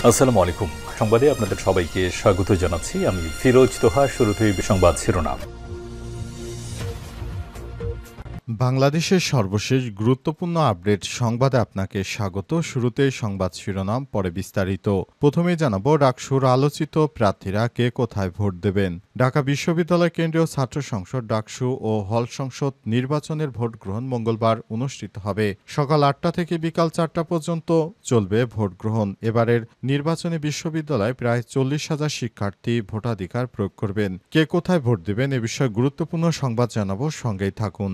আসসালামু আলাইকুম। সংবাদে আপনাদের সবাইকে স্বাগত জানাচ্ছি। আমি ফিরোজ তোহা। শুরুতেই সংবাদ শিরোনাম। বাংলাদেশের সর্বশেষ গুরুত্বপূর্ণ আপডেট সংবাদে আপনাকে স্বাগত। শুরুতেই সংবাদ শিরোনাম, পরে বিস্তারিত। প্রথমেই জানাবো ডাকসুর আলোচিত প্রার্থীরা কে কোথায় ভোট দেবেন। ঢাকা বিশ্ববিদ্যালয় কেন্দ্রীয় ছাত্র সংসদ ডাকসু ও হল সংসদ নির্বাচনের ভোট গ্রহণ মঙ্গলবার অনুষ্ঠিত হবে। সকাল ৮টা থেকে বিকাল ৪টা পর্যন্ত চলবে ভোট গ্রহণ। এবারের নির্বাচনে বিশ্ববিদ্যালয়ে প্রায় ৪০,০০০ শিক্ষার্থী ভোটাধিকার প্রয়োগ করবেন। কে কোথায় ভোট দেবেন এ বিষয়ে গুরুত্বপূর্ণ সংবাদ জানাবো, সঙ্গেই থাকুন।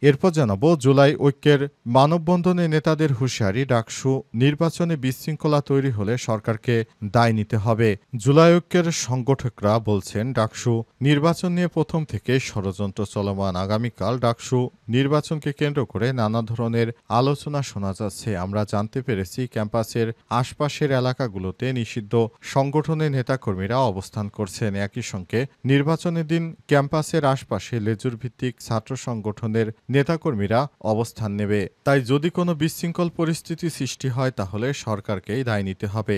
এরপর জানাবো জুলাই ঐক্যের মানববন্ধনে নেতাদের হুঁশিয়ারি, ডাকসু নির্বাচনে বিশৃঙ্খলা তৈরি হলে সরকারকে দায় নিতে হবে। জুলাই ঐক্যের সংগঠকরা বলছেন ডাকসু নির্বাচন নিয়ে প্রথম থেকে ষড়যন্ত্র চলমান। আগামীকাল ডাকসু নির্বাচনকে কেন্দ্র করে নানা ধরনের আলোচনা শোনা যাচ্ছে। আমরা জানতে পেরেছি ক্যাম্পাসের আশপাশের এলাকাগুলোতে নিষিদ্ধ সংগঠনের নেতাকর্মীরা অবস্থান করছেন। একই সঙ্গে নির্বাচনের দিন ক্যাম্পাসের আশপাশে লেজুর ভিত্তিক ছাত্র সংগঠনের নেতাকর্মীরা অবস্থান নেবে। তাই যদি কোনো বিশৃঙ্খল পরিস্থিতি সৃষ্টি হয় তাহলে সরকারকেই দায় নিতে হবে।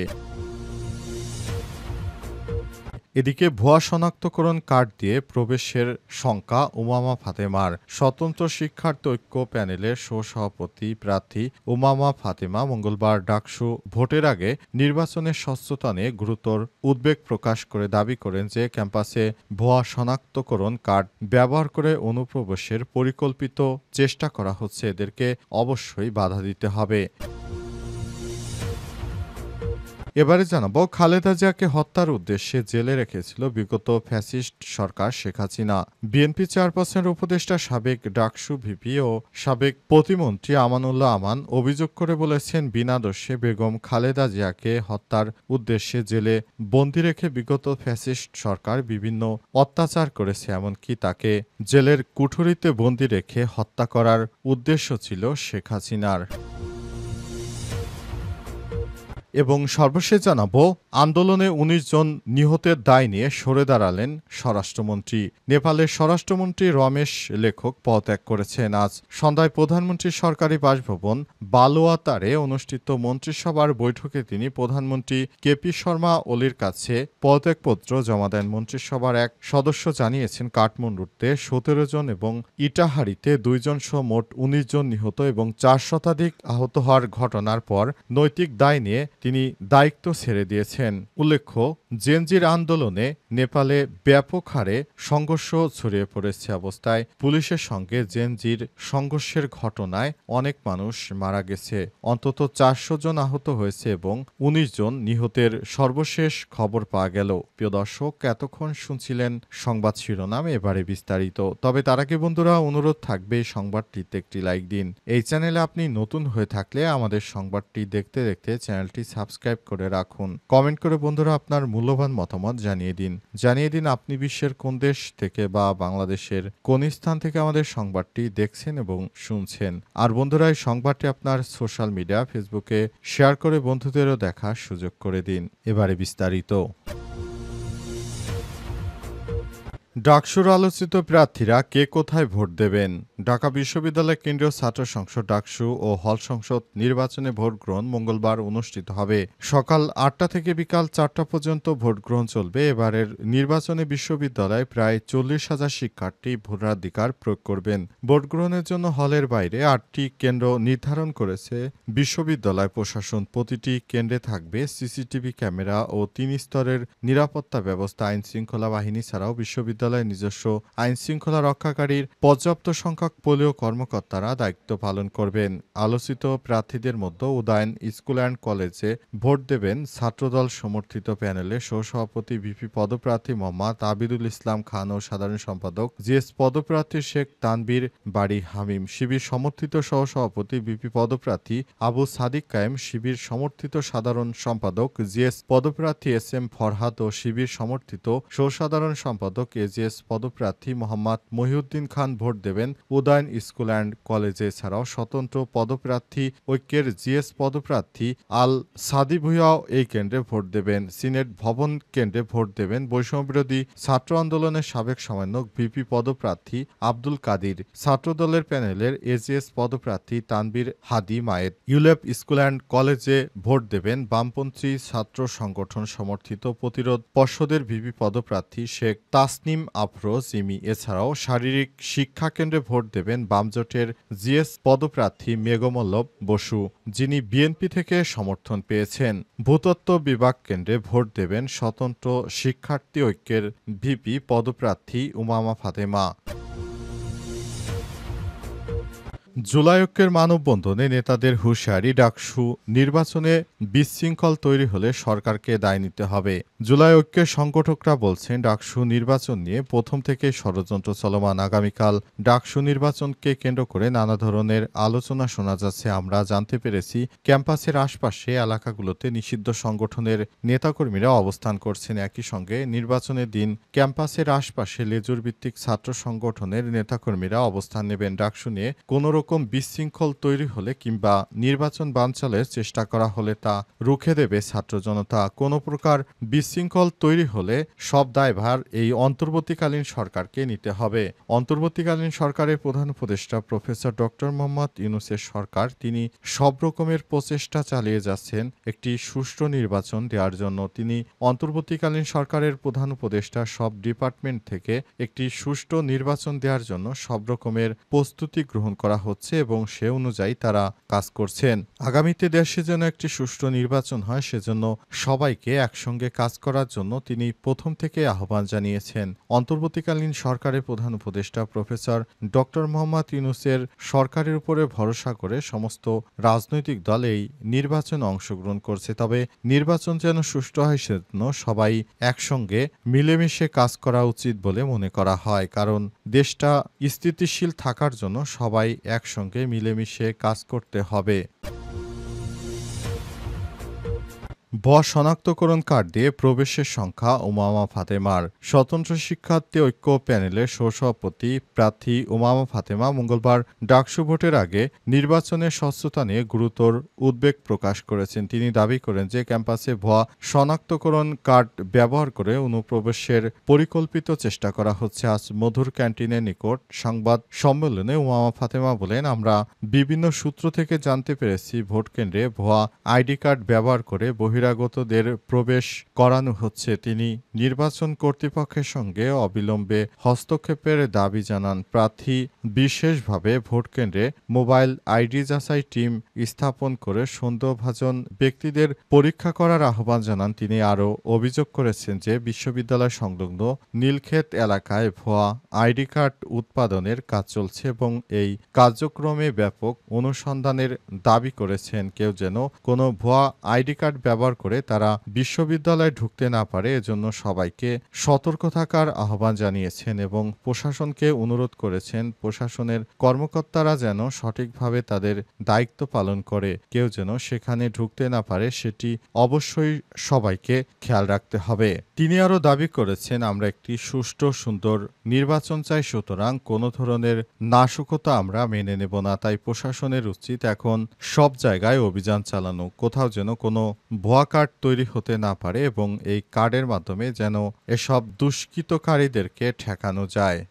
এদিকে ভুয়া শনাক্তকরণ কার্ড দিয়ে প্রবেশের শঙ্কা উমামা ফাতেমার। স্বতন্ত্র শিক্ষার্থী ঐক্য প্যানেলের সহসভাপতি প্রার্থী উমামা ফাতেমা মঙ্গলবার ডাকসু ভোটের আগে নির্বাচনের স্বচ্ছতা নিয়ে গুরুতর উদ্বেগ প্রকাশ করে দাবি করেন যে ক্যাম্পাসে ভুয়া শনাক্তকরণ কার্ড ব্যবহার করে অনুপ্রবেশের পরিকল্পিত চেষ্টা করা হচ্ছে। এদেরকে অবশ্যই বাধা দিতে হবে। এবারে জানাবো খালেদা জিয়াকে হত্যার উদ্দেশ্যে জেলে রেখেছিল বিগত ফ্যাসিস্ট সরকার শেখ হাসিনা। বিএনপি চেয়ারপারসনের উপদেষ্টা সাবেক ডাকসু ভিপি ও সাবেক প্রতিমন্ত্রী আমানুল্লাহ আমান অভিযোগ করে বলেছেন বিনা দোষে বেগম খালেদা জিয়াকে হত্যার উদ্দেশ্যে জেলে বন্দি রেখে বিগত ফ্যাসিস্ট সরকার বিভিন্ন অত্যাচার করেছে। এমনকি তাকে জেলের কুঠুরিতে বন্দি রেখে হত্যা করার উদ্দেশ্য ছিল শেখ হাসিনার। এবং সর্বশেষ জানাবো আন্দোলনে ১৯ জন নিহতের দায় নিয়ে সরে দাঁড়ালেন স্বরাষ্ট্রমন্ত্রী। নেপালের স্বরাষ্ট্রমন্ত্রী রমেশ লেখক পদত্যাগ করেছেন। আজ সন্ধ্যায় প্রধানমন্ত্রীর সরকারি বাসভবন বালুয়াতারে অনুষ্ঠিত মন্ত্রিসভার বৈঠকে তিনি প্রধানমন্ত্রী কেপি শর্মা ওলির কাছে পদত্যাগপত্র জমা দেন। মন্ত্রিসভার এক সদস্য জানিয়েছেন কাঠমান্ডুতে ১৭ জন এবং ইটাহারিতে ২ জন সহ মোট ১৯ জন নিহত এবং ৪ শতাধিক আহত হওয়ার ঘটনার পর নৈতিক দায় নিয়ে তিনি দায়িত্ব ছেড়ে দিয়েছেন। উল্লেখ্য, জেনজির আন্দোলনে নেপালে ব্যাপক হারে সংঘর্ষ ছড়িয়ে পড়েছে। অবস্থায় পুলিশের সঙ্গে জেনজির সংঘর্ষের ঘটনায় অনেক মানুষ মারা গেছে, অন্তত ৪০০ জন আহত হয়েছে এবং ১৯ জন নিহতের সর্বশেষ খবর পাওয়া গেল। প্রিয় দর্শক, এতক্ষণ শুনছিলেন সংবাদ শিরোনাম, এবারে বিস্তারিত। তবে তার আগে বন্ধুরা অনুরোধ থাকবে সংবাদটিতে একটি লাইক দিন। এই চ্যানেলে আপনি নতুন হয়ে থাকলে আমাদের সংবাদটি দেখতে দেখতে চ্যানেলটি সাবস্ক্রাইব করে রাখুন। কমেন্ট করে বন্ধুরা আপনার মূল্যবান মতামত জানিয়ে দিন আপনি বিশ্বের কোন দেশ থেকে বা বাংলাদেশের কোন স্থান থেকে আমাদের সংবাদটি দেখছেন এবং শুনছেন। আর বন্ধুরা এই সংবাদটি আপনার সোশ্যাল মিডিয়া ফেসবুকে শেয়ার করে বন্ধুদেরও দেখার সুযোগ করে দিন। এবারে বিস্তারিত। ডাকসুর আলোচিত প্রার্থীরা কে কোথায় ভোট দেবেন। ঢাকা বিশ্ববিদ্যালয় কেন্দ্রীয় ছাত্র সংসদ ডাকসু ও হল সংসদ নির্বাচনে ভোট গ্রহণ মঙ্গলবার অনুষ্ঠিত হবে। সকাল ৮টা থেকে বিকাল ৪টা পর্যন্ত ভোট গ্রহণ চলবে। এবারের নির্বাচনে বিশ্ববিদ্যালয়ে প্রায় ৪০,০০০ শিক্ষার্থী ভোটাধিকার প্রয়োগ করবেন। ভোট গ্রহণের জন্য হলের বাইরে ৮টি কেন্দ্র নির্ধারণ করেছে বিশ্ববিদ্যালয় প্রশাসন। প্রতিটি কেন্দ্রে থাকবে সিসিটিভি ক্যামেরা ও ৩ স্তরের নিরাপত্তা ব্যবস্থা। আইনশৃঙ্খলা বাহিনী ছাড়াও বিশ্ববিদ্যালয়ের নিজস্ব আইনশৃঙ্খলা রক্ষাকারীর পর্যাপ্ত সংখ্যক পোলীয় কর্মকর্তারা দায়িত্ব পালন করবেন। আলোচিত প্রার্থীদের মধ্যে উদয়ন স্কুল অ্যান্ড কলেজে ভোট দেবেন ছাত্রদল সমর্থিত প্যানেলের সহসভাপতি ভিপি পদপ্রার্থী মোহাম্মদ আবিদুল ইসলাম খান ও সাধারণ সম্পাদক জিএস পদপ্রার্থী শেখ তানবীর বাড়ি হামিম, শিবির সমর্থিত সহসভাপতি ভিপি পদপ্রার্থী আবু সাদিক কায়েম, শিবির সমর্থিত সাধারণ সম্পাদক জিএস পদপ্রার্থী এস এম ফরহাদ ও শিবির সমর্থিত সহসাধারণ সম্পাদক এ এজিএস পদপ্রার্থী মোহাম্মদ মহিউদ্দিন খান ভোট দেবেন উদয়ন স্কুল অ্যান্ড কলেজে। এছাড়াও স্বতন্ত্র পদপ্রার্থী ঐক্যের জিএস পদপ্রার্থী আল সাদি ভুঁইয়াও এই কেন্দ্রে ভোট দেবেন। সিনেট ভবন কেন্দ্রে ভোট দেবেন বৈষম্যবিরোধী ছাত্র আন্দোলনের সাবেক সমন্বয়ক ভিপি পদপ্রার্থী আব্দুল কাদির। ছাত্রদলের প্যানেলের এজিএস পদপ্রার্থী তানবীর হাদি মায়েদ। ইউলেপ স্কুল অ্যান্ড কলেজে ভোট দেবেন বামপন্থী ছাত্র সংগঠন সমর্থিত প্রতিরোধ পর্ষদের ভিপি পদপ্রার্থী শেখ তাসনিম আফরোজ জিমি। এছাড়াও শারীরিক শিক্ষা কেন্দ্রে ভোট দেবেন বামজোটের জিএস পদপ্রার্থী মেঘমল্লভ বসু, যিনি বিএনপি থেকে সমর্থন পেয়েছেন। ভূতত্ত্ব বিভাগ কেন্দ্রে ভোট দেবেন স্বতন্ত্র শিক্ষার্থী ঐক্যের ভিপি পদপ্রার্থী উমামা ফাতেমা। জুলাই ঐক্যের মানববন্ধনে নেতাদের হুঁশিয়ারি, ডাকসু নির্বাচনে বিশৃঙ্খল তৈরি হলে সরকারকে দায় নিতে হবে। জুলাই ঐক্যের সংগঠকরা বলছেন, ডাকসু নির্বাচন নিয়ে প্রথম থেকে ষড়যন্ত্র চলমান। আগামীকাল ডাকসু নির্বাচনকে কেন্দ্র করে নানা ধরনের আলোচনা শোনা যাচ্ছে। আমরা জানতে পেরেছি ক্যাম্পাসের আশপাশে এলাকাগুলোতে নিষিদ্ধ সংগঠনের নেতাকর্মীরা অবস্থান করছেন। একই সঙ্গে নির্বাচনের দিন ক্যাম্পাসের আশপাশে লেজুর ভিত্তিক ছাত্র সংগঠনের নেতাকর্মীরা অবস্থান নেবেন। ডাকসু নিয়ে কোনো রকম বিশৃঙ্খল তৈরি হলে কিংবা নির্বাচন বানচালের চেষ্টা করা হলে তা রুখে দেবে ছাত্র জনতা। কোনো প্রকার বিশৃঙ্খল তৈরি হলে সব দায়ভার এই অন্তর্বর্তীকালীন সরকারকে নিতে হবে। অন্তর্বর্তীকালীন সরকারের প্রধান উপদেষ্টা প্রফেসর ডক্টর মোহাম্মদ ইউনূসের সরকার, তিনি সব রকমের প্রচেষ্টা চালিয়ে যাচ্ছেন একটি সুষ্ঠু নির্বাচন দেওয়ার জন্য। তিনি অন্তর্বর্তীকালীন সরকারের প্রধান উপদেষ্টা সব ডিপার্টমেন্ট থেকে একটি সুষ্ঠু নির্বাচন দেওয়ার জন্য সব রকমের প্রস্তুতি গ্রহণ করা হচ্ছে এবং সে অনুযায়ী তারা কাজ করছেন। আগামীতে দেশে যেন একটি সুষ্ঠু নির্বাচন হয় সেজন্য সবাইকে একসঙ্গে কাজ করার জন্য তিনি প্রথম থেকে আহ্বান জানিয়েছেন। অন্তর্বর্তীকালীন সরকারের প্রধান উপদেষ্টা প্রফেসর ডক্টর মোহাম্মদ ইউনূসের সরকারের উপরে ভরসা করে সমস্ত রাজনৈতিক দল এই নির্বাচনে অংশগ্রহণ করছে। তবে নির্বাচন যেন সুষ্ঠু হয় সেজন্য সবাই একসঙ্গে মিলেমিশে কাজ করা উচিত বলে মনে করা হয়, কারণ দেশটা স্থিতিশীল থাকার জন্য সবাই একসঙ্গে মিলেমিশে কাজ করতে হবে। ভুয়া শনাক্তকরণ কার্ড দিয়ে প্রবেশের সংখ্যা উমামা ফাতেমার। স্বতন্ত্র শিক্ষার্থী ঐক্য প্যানেলের সহসভাপতি প্রার্থী উমামা ফাতেমা মঙ্গলবার ডাকসু ভোটের আগে নির্বাচনের স্বচ্ছতা নিয়ে গুরুতর উদ্বেগ প্রকাশ করেছেন। তিনি দাবি করেন যে ক্যাম্পাসে ভুয়া শনাক্তকরণ কার্ড ব্যবহার করে অনুপ্রবেশের পরিকল্পিত চেষ্টা করা হচ্ছে। আজ মধুর ক্যান্টিনের নিকট সংবাদ সম্মেলনে উমামা ফাতেমা বলেন, আমরা বিভিন্ন সূত্র থেকে জানতে পেরেছি ভোট কেন্দ্রে ভুয়া আইডি কার্ড ব্যবহার করে বহিরাগতদের প্রবেশ করানো হচ্ছে। তিনি নির্বাচন কর্তৃপক্ষের সঙ্গে অবিলম্বে হস্তক্ষেপের দাবি জানান। প্রার্থী বিশেষভাবে ভোট কেন্দ্রে মোবাইল আইডি যাচাই টিম স্থাপন করে সন্দেহভাজন ব্যক্তিদের পরীক্ষা করার আহ্বান জানান তিনি। আরও অভিযোগ করেছেন যে বিশ্ববিদ্যালয় সংলগ্ন নীলক্ষেত এলাকায় ভুয়া আইডি কার্ড উৎপাদনের কাজ চলছে এবং এই কার্যক্রমে ব্যাপক অনুসন্ধানের দাবি করেছেন। কেউ যেন কোনো ভুয়া আইডি কার্ড ব্যবহার করে তারা বিশ্ববিদ্যালয়ে ঢুকতে না পারে, এজন্য সবাইকে সতর্ক থাকার আহ্বান জানিয়েছেন এবং প্রশাসনকে অনুরোধ করেছেন প্রশাসনের কর্মকর্তারা যেন সঠিকভাবে তাদের দায়িত্ব পালন করে। কেউ যেন সেখানে ঢুকতে না পারে সেটি অবশ্যই সবাইকে খেয়াল রাখতে হবে। তিনি আরও দাবি করেছেন, আমরা একটি সুষ্ঠু সুন্দর নির্বাচন চাই, সুতরাং কোনো ধরনের নাশকতা আমরা মেনে নেব না। তাই প্রশাসনের উচিত এখন সব জায়গায় অভিযান চালানো, কোথাও যেন কোনো ভুয়া কার্ড তৈরি হতে না পারে এবং এই কার্ডের মাধ্যমে যেন এসব দুষ্কৃতকারীদেরকে ঠেকানো যায়।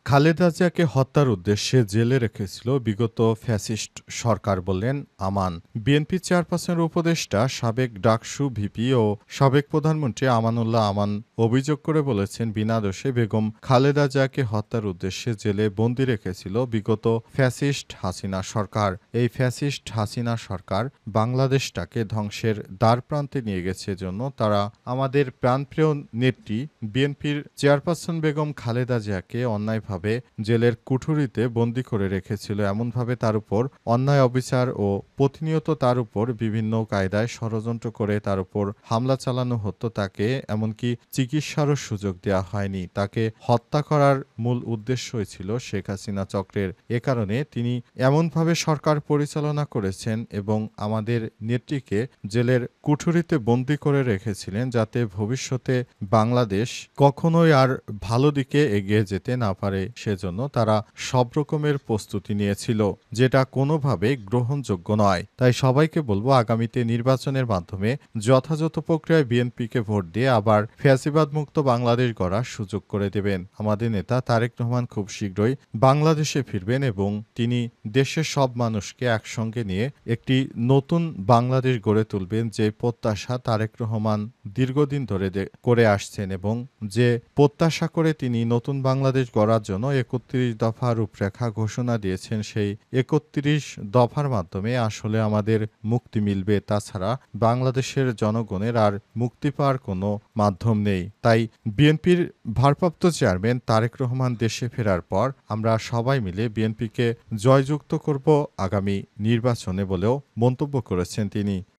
খালেদা জিয়াকে হত্যার উদ্দেশ্যে জেলে রেখেছিল বিগত ফ্যাসিস্ট সরকার বললেন আমান। বিএনপি চেয়ারপারসনের উপদেষ্টা সাবেক ডাকসু ভিপি ও সাবেক প্রধানমন্ত্রী আমানুল্লাহ আমান অভিযোগ করে বলেছেন, বিনা দোষে বেগম খালেদা জিয়াকে হত্যার উদ্দেশ্যে জেলে বন্দী রেখেছিল বিগত ফ্যাসিস্ট হাসিনা সরকার। এই ফ্যাসিস্ট হাসিনা সরকার বাংলাদেশটাকে ধ্বংসের দ্বারপ্রান্তে নিয়ে গেছে, জন্য তারা আমাদের প্রাণপ্রিয় নেত্রী বিএনপির চেয়ারপারসন বেগম খালেদা জিয়াকে অন্যায়ভাবে ভাবে জেলের কুঠুরিতে বন্দী করে রেখেছিল, এমনভাবে তার উপর অন্যায় অবিচার ও প্রতিনিয়ত তার উপর বিভিন্ন কায়দায় ষড়যন্ত্র করে তার উপর হামলা চালানো হতো। তাকে এমনকি চিকিৎসারও সুযোগ দেওয়া হয়নি। তাকে হত্যা করার মূল উদ্দেশ্যই ছিল শেখ হাসিনা চক্রের। এ কারণে তিনি এমনভাবে সরকার পরিচালনা করেছেন এবং আমাদের নেত্রীকে জেলের কুঠুরিতে বন্দী করে রেখেছিলেন, যাতে ভবিষ্যতে বাংলাদেশ কখনোই আর ভালো দিকে এগিয়ে যেতে না পারে। সেজন্য তারা সব রকমের প্রস্তুতি নিয়েছিল, যেটা কোনোভাবেই গ্রহণযোগ্য নয়। তাই সবাইকে বলবো, আগামীতে নির্বাচনের মাধ্যমে যথাযথ প্রক্রিয়ায় বিএনপিকে ভোট দিয়ে আবার ফ্যাসিবাদ মুক্ত বাংলাদেশ গড়ার সুযোগ করে দেবেন। আমাদের নেতা তারেক রহমান খুব শীঘ্রই বাংলাদেশে ফিরবেন এবং তিনি দেশের সব মানুষকে একসঙ্গে নিয়ে একটি নতুন বাংলাদেশ গড়ে তুলবেন, যে প্রত্যাশা তারেক রহমান দীর্ঘদিন ধরে করে আসছেন এবং যে প্রত্যাশা করে তিনি নতুন বাংলাদেশ গড়ার জন্য ৩১ দফা রূপরেখা ঘোষণা দিয়েছেন। সেই ৩১ দফার মাধ্যমে আসলে আমাদের মুক্তি মিলবে। তাছাড়া বাংলাদেশের জনগণের আর মুক্তি পাওয়ার কোনো মাধ্যম নেই। তাই বিএনপির ভারপ্রাপ্ত চেয়ারম্যান তারেক রহমান দেশে ফেরার পর আমরা সবাই মিলে বিএনপিকে জয়যুক্ত করব আগামী নির্বাচনে বলেও মন্তব্য করেছেন তিনি।